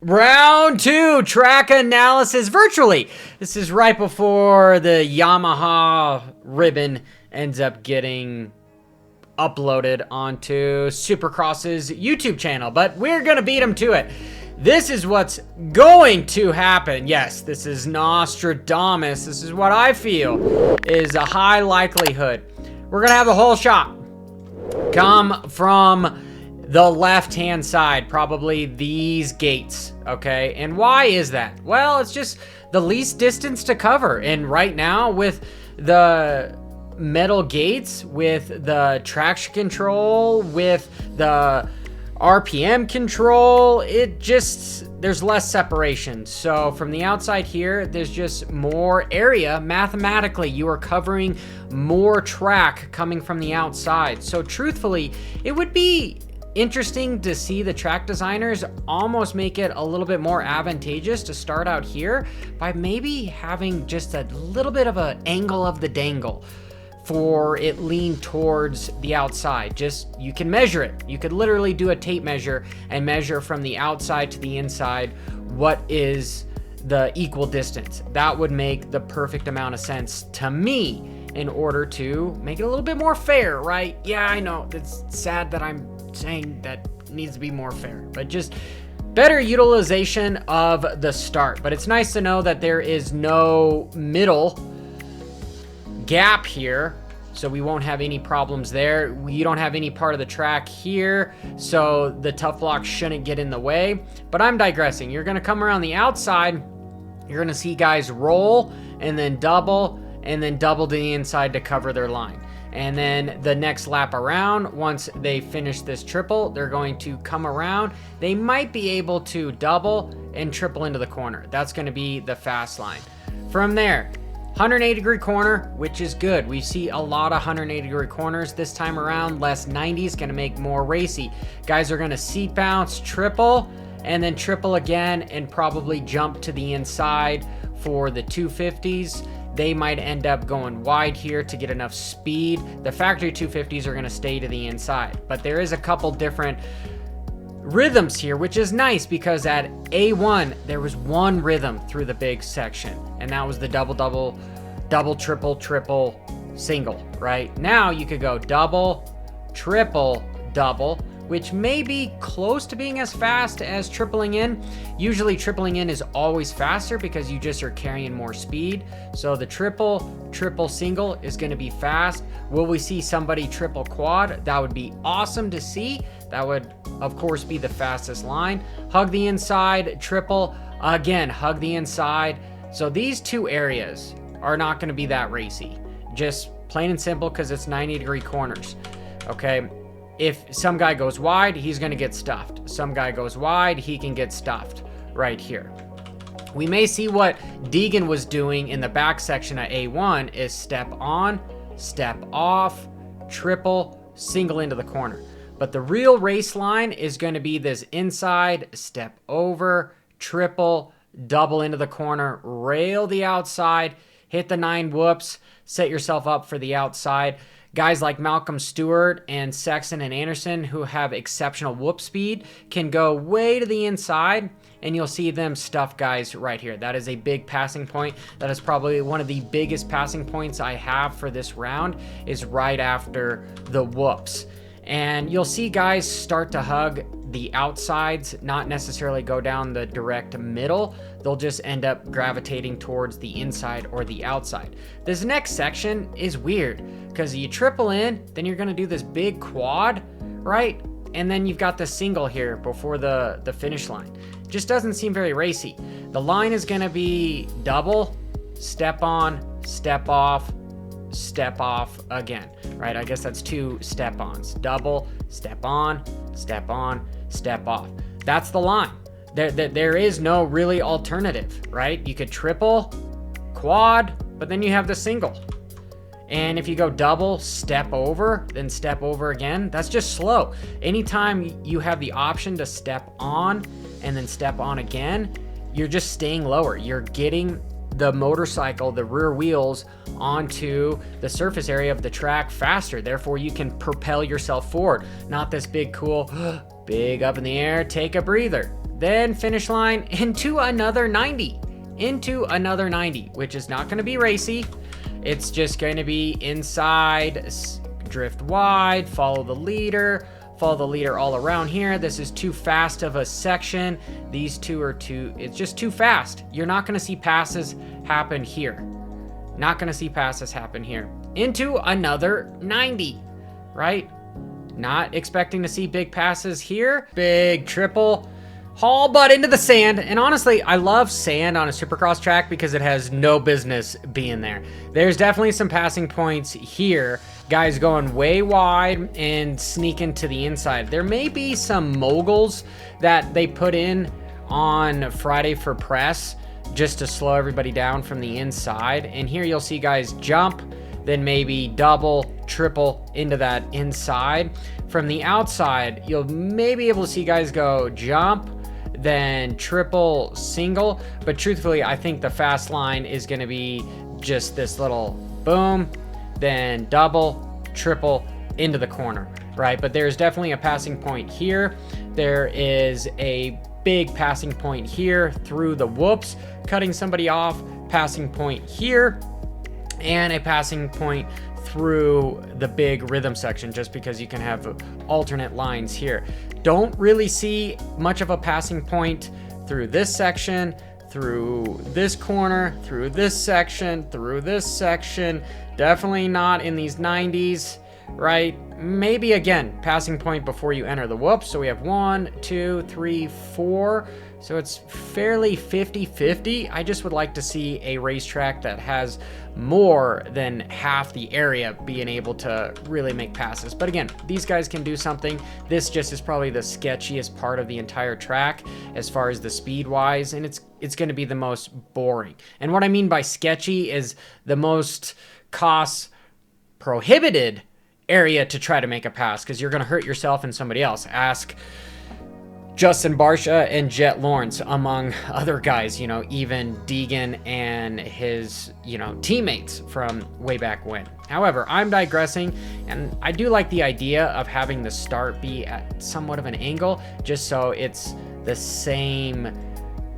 Round 2, track analysis virtually. This is right before the Yamaha ribbon ends up getting uploaded onto Supercross's YouTube channel, but we're going to beat him to it. This is what's going to happen. Yes, this is Nostradamus. This is what I feel is a high likelihood. We're going to have the whole shot come from the left-hand side, probably these gates, okay? And why is that? Well, it's just the least distance to cover. And right now, with the metal gates, with the traction control, with the RPM control, there's less separation. So from the outside here, there's just more area. Mathematically, you are covering more track coming from the outside. So truthfully, it would be interesting to see the track designers almost make it a little bit more advantageous to start out here by maybe having just a little bit of an angle of the dangle for it lean towards the outside. Just, you can measure it. You could literally do a tape measure and measure from the outside to the inside what is the equal distance. That would make the perfect amount of sense to me in order to make it a little bit more fair, right? Yeah, I know it's sad that I'm saying that needs to be more fair, but just better utilization of the start. But it's nice to know that there is no middle gap here, so we won't have any problems there. You don't have any part of the track here, so the tough block shouldn't get in the way. But I'm digressing. You're going to come around the outside. You're going to see guys roll and then double to the inside to cover their line. And then the next lap around, once they finish this triple, they're going to come around. They might be able to double and triple into the corner. That's going to be the fast line. From there, 180-degree corner, which is good. We see a lot of 180-degree corners this time around. Less 90s, going to make more racy. Guys are going to seat bounce, triple, and then triple again, and probably jump to the inside for the 250s. They might end up going wide here to get enough speed. The factory 250s are going to stay to the inside, but there is a couple different rhythms here, which is nice because at A1 there was one rhythm through the big section, and that was the double, triple, single. Right now you could go double, triple, double, which may be close to being as fast as tripling in. Usually tripling in is always faster because you just are carrying more speed. So the triple, single is going to be fast. Will we see somebody triple quad? That would be awesome to see. That would, of course, be the fastest line. Hug the inside, triple, again, hug the inside. So these two areas are not going to be that racy. Just plain and simple because it's 90-degree corners, okay? If some guy goes wide, he's going to get stuffed. Some guy goes wide, he can get stuffed right here. We may see what Deegan was doing in the back section at A1 is step on, step off, triple, single into the corner. But the real race line is going to be this inside, step over, triple, double into the corner, rail the outside, hit the 9 whoops, set yourself up for the outside. Guys like Malcolm Stewart and Sexton and Anderson, who have exceptional whoop speed, can go way to the inside, and you'll see them stuff guys right here. That is a big passing point. That is probably one of the biggest passing points I have for this round, is right after the whoops. And you'll see guys start to hug the outsides, not necessarily go down the direct middle. They'll just end up gravitating towards the inside or the outside. This next section is weird because you triple in, then you're going to do this big quad, right? And then you've got the single here before the finish line. Just doesn't seem very racy. The line is going to be double, step on, step off again, right? I guess that's 2 step-ons. Double, step on, step off. That's the line. There is no really alternative, right? You could triple, quad, but then you have the single. And if you go double, step over, then step over again, that's just slow. Anytime you have the option to step on and then step on again, you're just staying lower. You're getting the motorcycle, the rear wheels, onto the surface area of the track faster. Therefore, you can propel yourself forward. Not this big, cool, big up in the air, take a breather. then finish line into another 90. Into another 90, which is not going to be racy. It's just going to be inside, drift wide, follow the leader all around here. This is too fast of a section. These two are it's just too fast. You're not going to see passes happen here. Not going to see passes happen here. Into another 90, right? Not expecting to see big passes here. Big triple haul butt into the sand. And honestly, I love sand on a Supercross track because it has no business being there. There's definitely some passing points here. Guys going way wide and sneaking to the inside. There may be some moguls that they put in on Friday for press just to slow everybody down from the inside. And here you'll see guys jump, then maybe double, triple into that inside. From the outside, you'll maybe able to see guys go jump, then triple, single. But truthfully, I think the fast line is going to be just this little boom, then double, triple into the corner, right? But there's definitely a passing point here. There is a big passing point here through the whoops, cutting somebody off, passing point here, and a passing point through the big rhythm section, just because you can have alternate lines here. Don't really see much of a passing point through this section, through this corner, through this section, through this section. Definitely not in these 90s, right? Maybe again, passing point before you enter the whoops. So we have 1, 2, 3, 4. So it's fairly 50-50. I just would like to see a racetrack that has more than half the area being able to really make passes. But again, these guys can do something. This just is probably the sketchiest part of the entire track as far as the speed wise, and it's going to be the most boring. And what I mean by sketchy is the most cost prohibited area to try to make a pass, because you're going to hurt yourself and somebody else. Ask Justin Barcia and Jet Lawrence, among other guys, you know, even Deegan and his, you know, teammates from way back when. However, I'm digressing, and I do like the idea of having the start be at somewhat of an angle, just so it's the same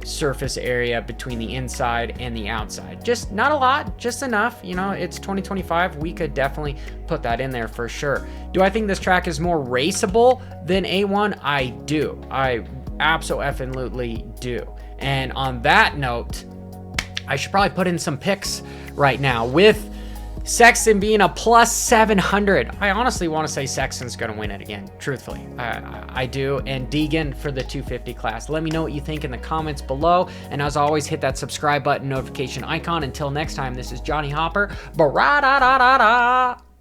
surface area between the inside and the outside. Just not a lot, just enough. You know, it's 2025. We could definitely put that in there for sure. Do I think this track is more raceable than A1? I do. I absolutely do. And on that note, I should probably put in some picks right now. With Sexton being a plus 700, I honestly want to say Sexton's going to win it again, truthfully. I do. And Deegan for the 250 class. Let me know what you think in the comments below. And as always, hit that subscribe button, notification icon. Until next time, this is Johnny Hopper. Ba-ra-da-da-da-da.